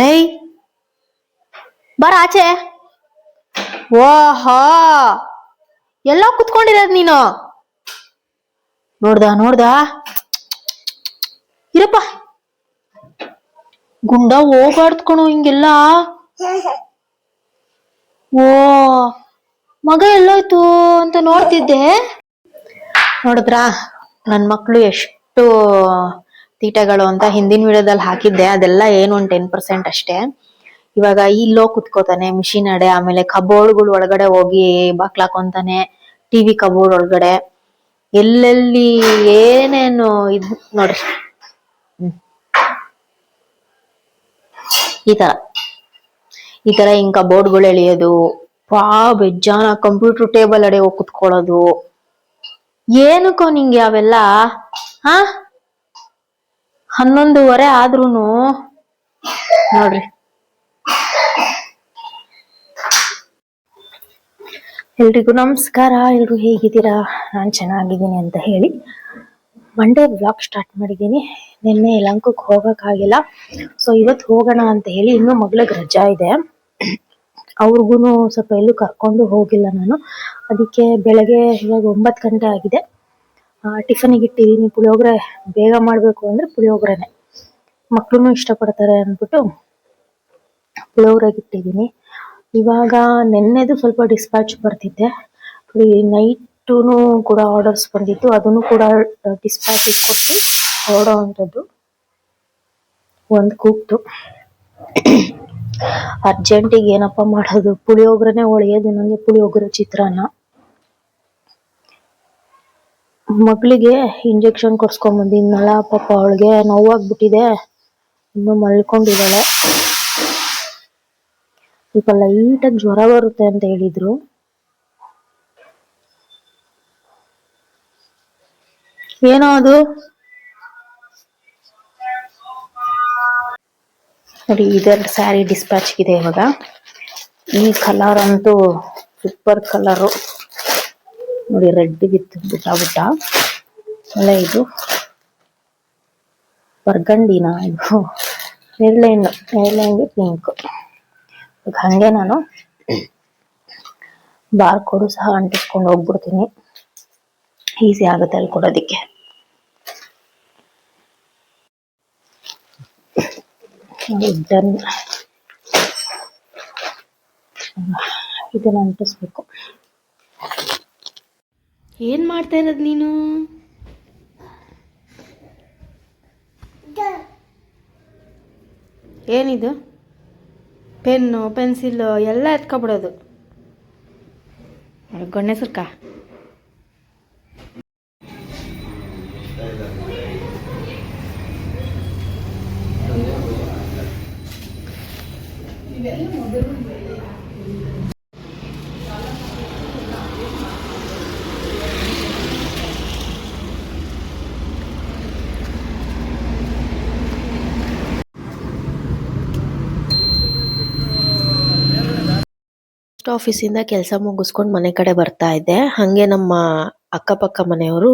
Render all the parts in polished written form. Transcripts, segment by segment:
ಲೈ ಬರ ಆಚೆ. ಓಹೋ ಎಲ್ಲ ಕುತ್ಕೊಂಡಿರೋದ್ ನೀನು. ನೋಡ್ದ ಇರಪ್ಪ. ಗುಂಡ ಹೋಗಾಡ್ದ್ ಕಣೋ ಹಿಂಗೆಲ್ಲ. ಓ ಮಗ ಎಲ್ಲೋಯ್ತು ಅಂತ ನೋಡ್ತಿದ್ದೆ. ನೋಡಿದ್ರಾ ನನ್ ಮಕ್ಳು ಎಷ್ಟು ತೀಟಗಳು ಅಂತ ಹಿಂದಿನ ವಿಡಿಯೋದಲ್ಲಿ ಹಾಕಿದ್ದೆ. ಅದೆಲ್ಲ ಏನು ಒಂದ್ 10% ಅಷ್ಟೇ. ಇವಾಗ ಇಲ್ಲೋ ಕುತ್ಕೋತಾನೆ ಮಿಷಿನ್ ಅಡೆ, ಆಮೇಲೆ ಕಬೋರ್ಡ್ಗಳು ಒಳಗಡೆ ಹೋಗಿ ಬಾಕ್ಲಾಕೊಂತಾನೆ, ಟಿವಿ ಕಬೋರ್ಡ್ ಒಳಗಡೆ ಎಲ್ಲೆಲ್ಲಿ ಏನೇನು ಇದ್ ನೋಡ್ರಿ. ಈ ತರ ಹಿಂಗ್ ಕಬೋರ್ಡ್ಗಳು ಎಳಿಯೋದು, ಬೆಜ್ಜಾನ ಕಂಪ್ಯೂಟರ್ ಟೇಬಲ್ ಅಡೆ ಹೋಗಿ ಕುತ್ಕೊಳ್ಳೋದು. ಏನಕ್ಕೋ ನಿಂಗೆ ಅವೆಲ್ಲ? 11:30 ಆದ್ರೂನು ನೋಡ್ರಿ. ಎಲ್ರಿಗೂ ನಮಸ್ಕಾರ. ಎಲ್ರು ಹೇಗಿದ್ದೀರಾ? ನಾನ್ ಚೆನ್ನಾಗಿದ್ದೀನಿ ಅಂತ ಹೇಳಿ ಮಂಡೇ ವ್ಲಾಗ್ ಸ್ಟಾರ್ಟ್ ಮಾಡಿದ್ದೀನಿ. ನಿನ್ನೆ ಯಲಹಂಕಕ್ಕೆ ಹೋಗಕ್ಕಾಗಿಲ್ಲ, ಸೊ ಇವತ್ತು ಹೋಗೋಣ ಅಂತ ಹೇಳಿ. ಇನ್ನೂ ಮಗಳಿಗೆ ರಜಾ ಇದೆ, ಅವ್ರಿಗೂನು ಸ್ವಲ್ಪ ಎಲ್ಲೂ ಕರ್ಕೊಂಡು ಹೋಗಿಲ್ಲ ನಾನು. ಅದಕ್ಕೆ ಬೆಳಗ್ಗೆ ಇವಾಗ 9 ಗಂಟೆ ಆಗಿದೆ. ಟಿಫನಿಗೆ ಇಟ್ಟಿದ್ದೀನಿ ಪುಳಿಯೋಗರೆ. ಬೇಗ ಮಾಡ್ಬೇಕು ಅಂದ್ರೆ ಪುಳಿಯೋಗರೆನೆ, ಮಕ್ಳು ಇಷ್ಟಪಡ್ತಾರೆ ಅಂದ್ಬಿಟ್ಟು ಪುಳಿಯೋಗರೆಗೆ ಇಟ್ಟಿದ್ದೀನಿ. ಇವಾಗ ನೆನ್ನೆದು ಸ್ವಲ್ಪ ಡಿಸ್ಪ್ಯಾಚ್ ಬರ್ತಿದ್ದೆ, ನೈಟುನು ಕೂಡ ಆರ್ಡರ್ಸ್ ಬಂದಿತ್ತು, ಅದನ್ನು ಕೂಡ ಡಿಸ್ಪ್ಯಾಚ್ ಕೊಟ್ಟು ಹೊರಡೋ ಅಂಥದ್ದು. ಒಂದು ಕೂಗ್ತು. ಅರ್ಜೆಂಟಿಗೆ ಏನಪ್ಪ ಮಾಡೋದು, ಪುಳಿಯೋಗರೆನೆ ಒಳ್ಳೆಯದು ನನಗೆ, ಪುಳಿಯೋಗರೆ ಚಿತ್ರಾನ್ನ. ಮಗಳಿಗೆ ಇಂಜೆಕ್ಷನ್ ಕೊಡ್ಸ್ಕೊಂಡ್ ಬಂದಿದ್ನಲ್ಲ, ಪಾಪ ಅವಳಿಗೆ ನೋವಾಗ್ಬಿಟ್ಟಿದೆ, ಇನ್ನು ಮಲ್ಕೊಂಡಿದ್ದಾಳೆ. ಸ್ವಲ್ಪ ಲೈಟಾಗಿ ಜ್ವರ ಬರುತ್ತೆ ಅಂತ ಹೇಳಿದ್ರು. ಏನೋ ಅದು ನೋಡಿ. ಇದೆರಡು ಸ್ಯಾರಿ ಡಿಸ್ಪ್ಯಾಚ್ ಇದೆ ಇವಾಗ. ಈ ಕಲರ್ ಅಂತೂ ಸೂಪರ್ ಕಲರು ನೋಡಿ, ರೆಡ್ ವಿತ್ ಬುಟ್ಟ. ಆಮೇಲೆ ಇದು ಬರ್ಗಂಡಿನ, ಇದು ನೇರ್ಲೆಂಡ್ ಪಿಂಕ್. ಹಂಗೆ ನಾನು ಬಾರ್ಕೋಡು ಸಹ ಅಂಟಿಸ್ಕೊಂಡು ಹೋಗ್ಬಿಡ್ತೀನಿ, ಈಸಿ ಆಗುತ್ತೆ ಅಲ್ಲಿ ಕೊಡೋದಿಕ್ಕೆ. ಇದನ್ನ ಅಂಟಿಸ್ಬೇಕು. ಏನ್ ಮಾಡ್ತಾ ಇರೋದು ನೀನು? ಏನಿದು? ಪೆನ್ನು ಪೆನ್ಸಿಲ್ ಎಲ್ಲ ಎತ್ಕೊಬಿಡೋದು. ಗೊಣ್ಣೆ ಸುರ್ಕ. ಆಫೀಸಿಂದ ಕೆಲಸ ಮುಗಿಸ್ಕೊಂಡು ಮನೆ ಕಡೆ ಬರ್ತಾ ಇದ್ದೆ. ಹಂಗೆ ನಮ್ಮ ಅಕ್ಕಪಕ್ಕ ಮನೆಯವರು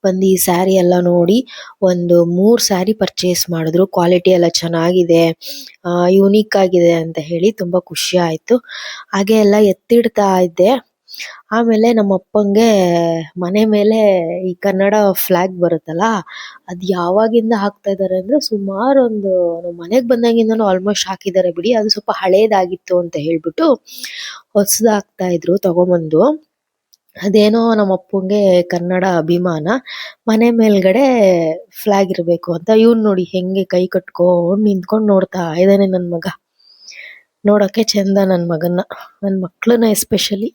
ಬಂದು ಈ ಸ್ಯಾರಿ ಎಲ್ಲ ನೋಡಿ ಒಂದು 3 ಸ್ಯಾರಿ ಪರ್ಚೇಸ್ ಮಾಡಿದ್ರು. ಕ್ವಾಲಿಟಿ ಎಲ್ಲ ಚೆನ್ನಾಗಿದೆ, ಯೂನಿಕ್ ಆಗಿದೆ ಅಂತ ಹೇಳಿ ತುಂಬಾ ಖುಷಿ ಆಯ್ತು. ಹಾಗೆ ಎಲ್ಲ ಎತ್ತಿಡ್ತಾ ಇದ್ದೆ. ಆಮೇಲೆ ನಮ್ಮ ಅಪ್ಪಂಗೆ ಮನೆ ಮೇಲೆ ಈ ಕನ್ನಡ ಫ್ಲಾಗ್ ಬರುತ್ತಲ್ಲ, ಅದು ಯಾವಾಗಿಂದ ಹಾಕ್ತಾ ಇದಾರೆ ಅಂದ್ರೆ ಸುಮಾರು ಒಂದು ಮನೆಗೆ ಬಂದಾಗಿಂದನೂ ಆಲ್ಮೋಸ್ಟ್ ಹಾಕಿದ್ದಾರೆ ಬಿಡಿ. ಅದು ಸ್ವಲ್ಪ ಹಳೇದಾಗಿತ್ತು ಅಂತ ಹೇಳ್ಬಿಟ್ಟು ಹೊಸದು ಹಾಕ್ತಾ ಇದ್ರು ತಗೊಂಬಂದು. ಅದೇನೋ ನಮ್ಮ ಅಪ್ಪಂಗೆ ಕನ್ನಡ ಅಭಿಮಾನ, ಮನೆ ಮೇಲ್ಗಡೆ ಫ್ಲಾಗ್ ಇರಬೇಕು ಅಂತ. ಇವ್ನು ನೋಡಿ ಹೆಂಗೆ ಕೈ ಕಟ್ಕೊಂಡು ನಿಂತ್ಕೊಂಡು ನೋಡ್ತಾ ಇದ್ದಾನೆ. ನನ್ನ ಮಗ ನೋಡಕ್ಕೆ ಚಂದ, ನನ್ನ ಮಗನ್ನ, ನನ್ನ ಮಕ್ಳನ್ನ ಎಸ್ಪೆಷಲಿ.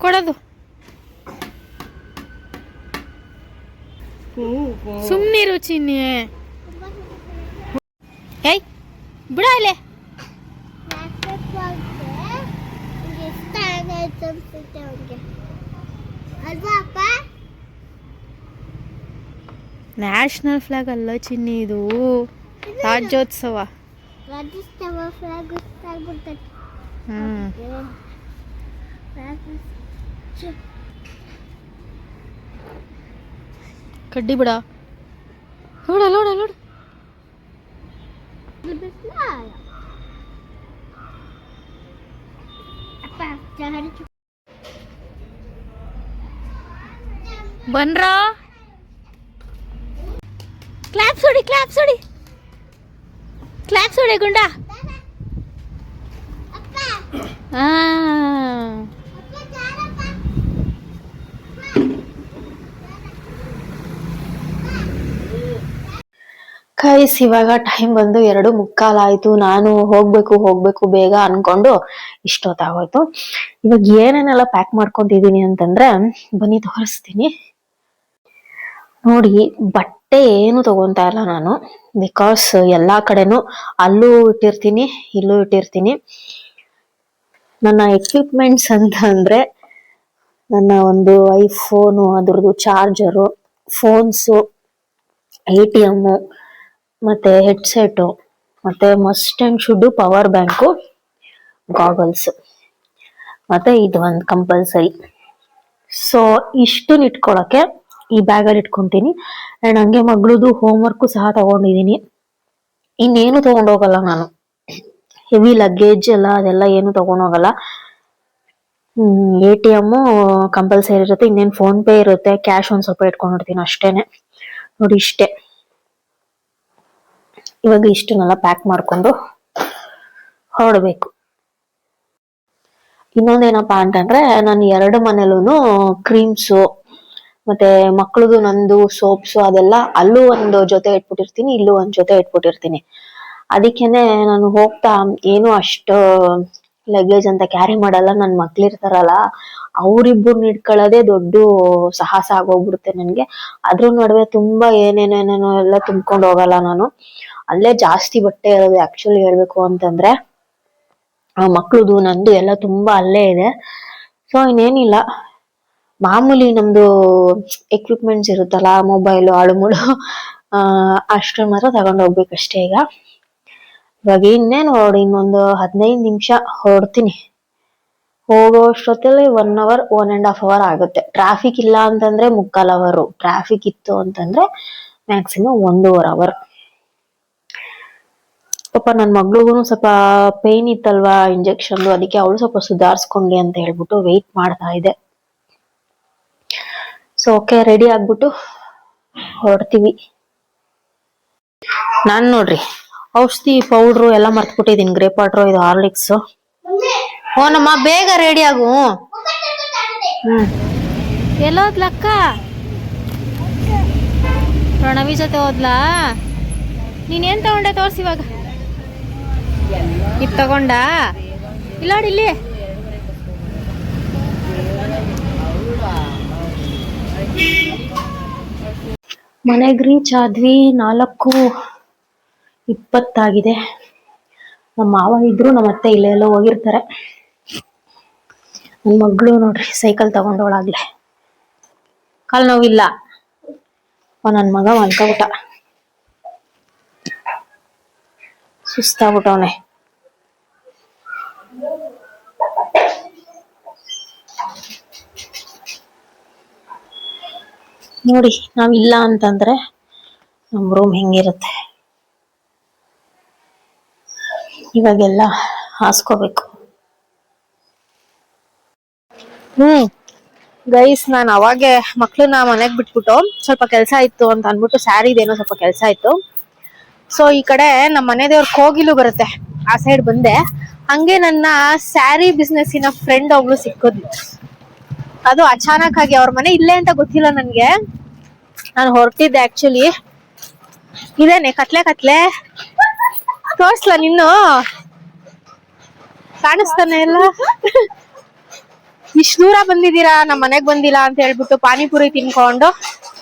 ಕೊಡೋದು ಸುಮ್ಮನಿರು ಚಿನ್ನಿ. ಏಯ್ ಬಿಡ ಇಲ್ಲೇ. ನ್ಯಾಷನಲ್ ಫ್ಲಾಗ್ ಅಲ್ಲ ಚಿನ್ನಿ, ಇದು ರಾಜ್ಯೋತ್ಸವ. ಕಡ್ಡಿ ಬಿಡ. ನೋಡ ನೋಡ ನೋಡ, ಬನ್ರ ಕ್ಲಾಪ್ಸ್ ಹೊಡಿ ಕ್ಲಾಪ್ಸ್ ಹೊಡಿ ಕ್ಲಾಪ್ಸ್ ಹೊಡಿ ಗುಂಡ. ಗೈಸ್ ಇವಾಗ ಟೈಮ್ ಬಂದು 2:15 ಆಯ್ತು. ನಾನು ಹೋಗ್ಬೇಕು ಬೇಗ ಅನ್ಕೊಂಡು ಇಷ್ಟೊತ್ತಾಗೋಯ್ತು. ಇವಾಗ ಏನೇನೆಲ್ಲ ಪ್ಯಾಕ್ ಮಾಡ್ಕೊಂತಿದೀನಿ ಅಂತಂದ್ರೆ ಬನ್ನಿ ತೋರಿಸ್ತೀನಿ ನೋಡಿ. ಬಟ್ಟೆ ಏನು ತಗೊಂತಾ ಇಲ್ಲ ನಾನು, ಬಿಕಾಸ್ ಎಲ್ಲಾ ಕಡೆನೂ ಅಲ್ಲೂ ಇಟ್ಟಿರ್ತೀನಿ ಇಲ್ಲೂ ಇಟ್ಟಿರ್ತೀನಿ. ನನ್ನ ಎಕ್ವಿಪ್ಮೆಂಟ್ಸ್ ಅಂತ ಅಂದ್ರೆ ನನ್ನ ಒಂದು ಐಫೋನು, ಅದ್ರದ್ದು ಚಾರ್ಜರು, ಫೋನ್ಸು, ATM, ಮತ್ತೆ ಹೆಡ್ಸೆಟ್, ಮತ್ತೆ must and should power bank, goggles, ಮತ್ತೆ ಇದು ಒಂದು ಕಂಪಲ್ಸರಿ. ಸೊ ಇಷ್ಟನ್ನ ಇಟ್ಕೊಳಕ್ಕೆ ಈ ಬ್ಯಾಗ್ ಅಲ್ಲಿ ಇಟ್ಕೊಂತೀನಿ. ಅಂಡ್ ಹಂಗೆ ಮಗಳದು ಹೋಮ್ ವರ್ಕ್ ಸಹ ತಗೊಂಡಿದೀನಿ. ಇನ್ನೇನು ತಗೊಂಡೋಗಲ್ಲ ನಾನು, ಹೆವಿ ಲಗೇಜ್ ಎಲ್ಲ ಅದೆಲ್ಲ ಏನು ತಗೊಂಡೋಗಲ್ಲ. ATM ಕಂಪಲ್ಸರಿ ಇರುತ್ತೆ, ಇನ್ನೇನು ಫೋನ್ ಪೇ ಇರುತ್ತೆ, ಕ್ಯಾಶ್ ಒಂದ್ ಸ್ವಲ್ಪ ಇಟ್ಕೊಂಡಿರ್ತೀನಿ ಅಷ್ಟೇನೆ ನೋಡಿ. ಇಷ್ಟೇ, ಇವಾಗ ಇಷ್ಟನ್ನೆಲ್ಲ ಪ್ಯಾಕ್ ಮಾಡ್ಕೊಂಡು ಹೊರಡ್ಬೇಕು. ಇನ್ನೊಂದೇನಪ್ಪಾ ಅಂತಂದ್ರೆ ನಾನು 2 ಮನೇಲೂನು ಕ್ರೀಮ್ಸು ಮತ್ತೆ ಮಕ್ಳದು ನಂದು ಸೋಪ್ಸು ಅದೆಲ್ಲ ಅಲ್ಲೂ ಒಂದು ಜೊತೆ ಇಟ್ಬಿಟ್ಟಿರ್ತೀನಿ, ಇಲ್ಲೂ ಒಂದ್ ಜೊತೆ ಇಟ್ಬಿಟ್ಟಿರ್ತೀನಿ. ಅದಕ್ಕೇನೆ ನಾನು ಹೋಗ್ತಾ ಏನು ಅಷ್ಟು ಲಗೇಜ್ ಅಂತ ಕ್ಯಾರಿ ಮಾಡಲ್ಲ. ನನ್ ಮಕ್ಳಿರ್ತಾರಲ್ಲ, ಅವ್ರಿಬ್ಬರನ್ನ ಇಟ್ಕೊಳ್ಳೋದೇ ದೊಡ್ಡ ಸಾಹಸ ಆಗೋಗ್ಬಿಡುತ್ತೆ ನನ್ಗೆ. ಅದ್ರ ನಡುವೆ ತುಂಬಾ ಏನೇನೇನೇನೋ ಎಲ್ಲ ತುಂಬ್ಕೊಂಡು ಹೋಗಲ್ಲ ನಾನು. ಅಲ್ಲೇ ಜಾಸ್ತಿ ಬಟ್ಟೆ ಇರೋದು ಆಕ್ಚುಲಿ ಹೇಳ್ಬೇಕು ಅಂತಂದ್ರೆ. ಮಕ್ಳದು ನಂದು ಎಲ್ಲ ತುಂಬಾ ಅಲ್ಲೇ ಇದೆ. ಸೊ ಇನ್ನೇನಿಲ್ಲ, ಮಾಮೂಲಿ ನಮ್ದು ಎಕ್ವಿಪ್ಮೆಂಟ್ಸ್ ಇರುತ್ತಲ್ಲ, ಮೊಬೈಲು, ಆಳುಮೂಳು, ಅಷ್ಟನ್ನ ಮಾತ್ರ ತಗೊಂಡ್ ಹೋಗ್ಬೇಕಷ್ಟೇ. ಇವಾಗ ಇನ್ನೇನು ನೋಡಿ, ಇನ್ನೊಂದು 15 ನಿಮಿಷ ಹೊರಡ್ತೀನಿ. ಹೋಗೋ ಅಷ್ಟೊತ್ತಲ್ಲಿ 1 hour 1.5 hour ಆಗುತ್ತೆ. ಟ್ರಾಫಿಕ್ ಇಲ್ಲ ಅಂತಂದ್ರೆ 3/4 hour, ಟ್ರಾಫಿಕ್ ಇತ್ತು ಅಂತಂದ್ರೆ ಮ್ಯಾಕ್ಸಿಮಮ್ 1.5 hour. ಪಾಪ ನನ್ ಮಗಳಿಗೂ ಸ್ವಲ್ಪ ಪೇನ್ ಇತ್ತಲ್ವಾ ಇಂಜೆಕ್ಷನ್, ಅದಕ್ಕೆ ಅವಳು ಸ್ವಲ್ಪ ಸುಧಾರಿಸ್ಕೊಂಡ್ಲಿ ಅಂತ ಹೇಳ್ಬಿಟ್ಟು ವೆಯ್ಟ್ ಮಾಡ್ತಾ ಇದೆ. ಸೊ ಓಕೆ, ರೆಡಿ ಆಗ್ಬಿಟ್ಟು ಹೊರಡ್ತೀವಿ. ನಾನ್ ನೋಡ್ರಿ ಔಷಧಿ ಪೌಡ್ರು ಎಲ್ಲ ಮರ್ತ್ಬಿಟ್ಟಿದೀನಿ. ಗ್ರೇಪ್ ವಾಟರ್, ಇದು ಹಾರ್ಲಿಕ್ಸ್. ಓನಮ್ಮ ಬೇಗ ರೆಡಿ ಆಗು. ಎಲ್ಲೋದ್ಲಕ್ಕ? ಪ್ರಣವಿ ಜೊತೆ ಹೋದ್ಲಾ? ನೀನೇನ್ ತಗೊಂಡೆ ತೋರ್ಸಿ ಇವಾಗ. ಇದ್ ತಗೊಂಡ ಇಲ್ಲ ನೋಡಿ ಇಲ್ಲಿ. ಮನೆಗ್ ರೀಚ್ ಆದ್ವಿ. 4:20 ನಮ್ಮ ಮಾವ ಇದ್ರು, ನಮ್ಮ ಅತ್ತೆ ಇಲ್ಲೆಲ್ಲೋ ಹೋಗಿರ್ತಾರೆ. ನನ್ ಮಗಳು ನೋಡ್ರಿ ಸೈಕಲ್ ತಗೊಂಡೋಳಾಗ್ಲೆ, ಕಾಲ್ ನೋವಿಲ್ಲ. ನನ್ ಮಗ ಮಲ್ಕೊಬಿಟ್ಟ, ಸುಸ್ತಾಗ್ಬಿಟ್ಟವನೆ. ನೋಡಿ, ನಾವಿಲ್ಲ ಅಂತಂದ್ರೆ ನಮ್ ರೂಮ್ ಹೆಂಗಿರುತ್ತೆ. ಇವಾಗೆಲ್ಲ ಹಾಸ್ಕೋಬೇಕು. ಗೈಸ್, ನಾನು ಅವಾಗೆ ಮಕ್ಳನ್ನ ಮನೆಗ್ ಬಿಟ್ಬಿಟ್ಟು ಸ್ವಲ್ಪ ಕೆಲ್ಸ ಇತ್ತು ಅಂತ ಅನ್ಬಿಟ್ಟು ಸ್ಯಾರಿದೇನೋ ಸ್ವಲ್ಪ ಕೆಲ್ಸ ಇತ್ತು. ಸೊ ಈ ಕಡೆ ನಮ್ಮ ಮನೆ ದೇವ್ರ ಕೋಗಿಲು ಬರುತ್ತೆ, ಆ ಸೈಡ್ ಬಂದೆ. ಹಂಗೆ ನನ್ನ ಸ್ಯಾರಿ ಬಿಸ್ನೆಸ್ಸಿನ ಫ್ರೆಂಡ್ ಒಬ್ಳು ಸಿಕ್ಕಿದ್ಲು. ಅದು ಅಚಾನಕ್ ಆಗಿ, ಅವ್ರ ಮನೆ ಇಲ್ಲೇ ಅಂತ ಗೊತ್ತಿಲ್ಲ ನನ್ಗೆ. ನಾನು ಹೊರಟಿದ್ದೆ ಆಕ್ಚುಲಿ. ಇದೇನೆ ಕತ್ಲೆ ತೋರ್ಸ್ಲಾ ನಿನ್ನು? ಕಾಣಿಸ್ತಾನೆ ಇಲ್ಲ. ಇಷ್ಟು ದೂರ ಬಂದಿದ್ದೀರಾ, ನಮ್ಮ ಮನೆಗ್ ಬಂದಿಲ್ಲ ಅಂತ ಹೇಳ್ಬಿಟ್ಟು ಪಾನಿಪುರಿ ತಿನ್ಕೊಂಡು.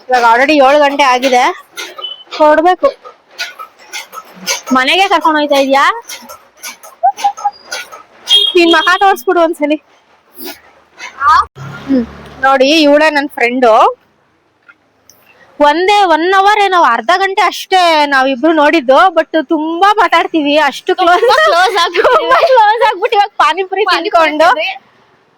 ಇವಾಗ ಆಲ್ರೆಡಿ 7 ಗಂಟೆ ಆಗಿದೆ, ಹೊರಡ್ಬೇಕು. ಮನೆಗೆ ಕರ್ಕೊಂಡು ಹೋಯ್ತಾ ಇದ್ಯಾ? ನಿನ್ ಮಕ ತೋರ್ಸ್ಬಿಡು ಒಂದ್ಸಲಿ. ನೋಡಿ, ಇವಳೇ ನನ್ ಫ್ರೆಂಡು. ಒಂದೇ 1 hour ಏನೋ, ಅರ್ಧ ಗಂಟೆ ಅಷ್ಟೇ ನಾವಿಬ್ರು ನೋಡಿದ್ದು. ಬಟ್ ತುಂಬಾ ಮಾತಾಡ್ತೀವಿ, ಅಷ್ಟು ಕ್ಲೋಸ್ ಆಗ್ಬಿಟ್ಟು ಇವಾಗ ಪಾನಿಪುರಿ ತಿನ್ಕೊಂಡು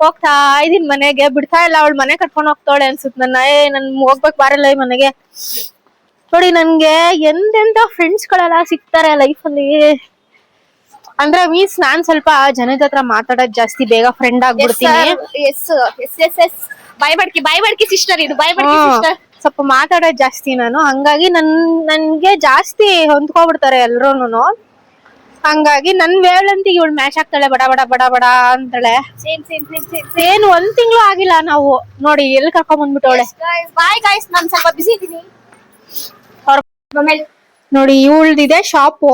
ಹೋಗ್ತಾ ಇದೀನಿ ಮನೆಗೆ. ಬಿಡ್ತಾ ಇಲ್ಲ, ಅವಳು ಮನೆ ಕಟ್ಕೊಂಡು ಹೋಗ್ತಾಳೆ ಅನ್ಸುತ್ತೆ ನನ್ನ. ನನ್ ಹೋಗ್ಬೇಕು ಬಾರಲ್ಲ ಈ ಮನೆಗೆ. ನೋಡಿ ನನ್ಗೆ ಎಂತೆಂತ ಫ್ರೆಂಡ್ಸ್ ಗಳೆಲ್ಲ ಸಿಗ್ತಾರೆ ಲೈಫ್ ಅಲ್ಲಿ. ಅಂದ್ರೆ ಮೀನ್ಸ್ ನಾನ್ ಸ್ವಲ್ಪ ಜನದ ಹತ್ರ ಮಾತಾಡೋದ್ ಜಾಸ್ತಿ, ಬೇಗ ಫ್ರೆಂಡ್ ಆಗ್ಬಿಡ್ತೀನಿ. ಬಾಯ್ಬಡ್ಕಿ ಸಿಸ್ಟರ್ ಇದು, ಬಾಯ್ಬಡ್ಕಿ ಸಿಸ್ಟರ್. ಸ್ವಲ್ಪ ಮಾತಾಡೋದ್ ಜಾಸ್ತಿ ನಾನು, ಹಂಗಾಗಿ ನನ್ಗೆ ಜಾಸ್ತಿ ಹೊಂದ್ಕೊಬಿಡ್ತಾರೆ ಎಲ್ರೂನು. ಹಂಗಾಗಿ ನನ್ ವೇಳಂತಿಗೆ ಇವಳು ಮ್ಯಾಚ್ ಆಗ್ತಾಳೆ, ಬಡ ಬಡ ಬಡ ಬಡ ಅಂತಾಳೆ. ಏನ್ 1 ತಿಂಗಳು ಆಗಿಲ್ಲ ನಾವು ನೋಡಿ ಎಲ್ಲಿ ಕರ್ಕೊಂಡ್ ಬಂದ್ಬಿಟ್ಟವಳೆ. ಬಾಯ್ ಗಾಯ್ಸ್, ನಾನ್ ಸ್ವಲ್ಪ ಬಿಸಿ ಇದ್ದೀನಿ. ನೋಡಿ ಇವಳ್ದಿದೆ ಶಾಪು.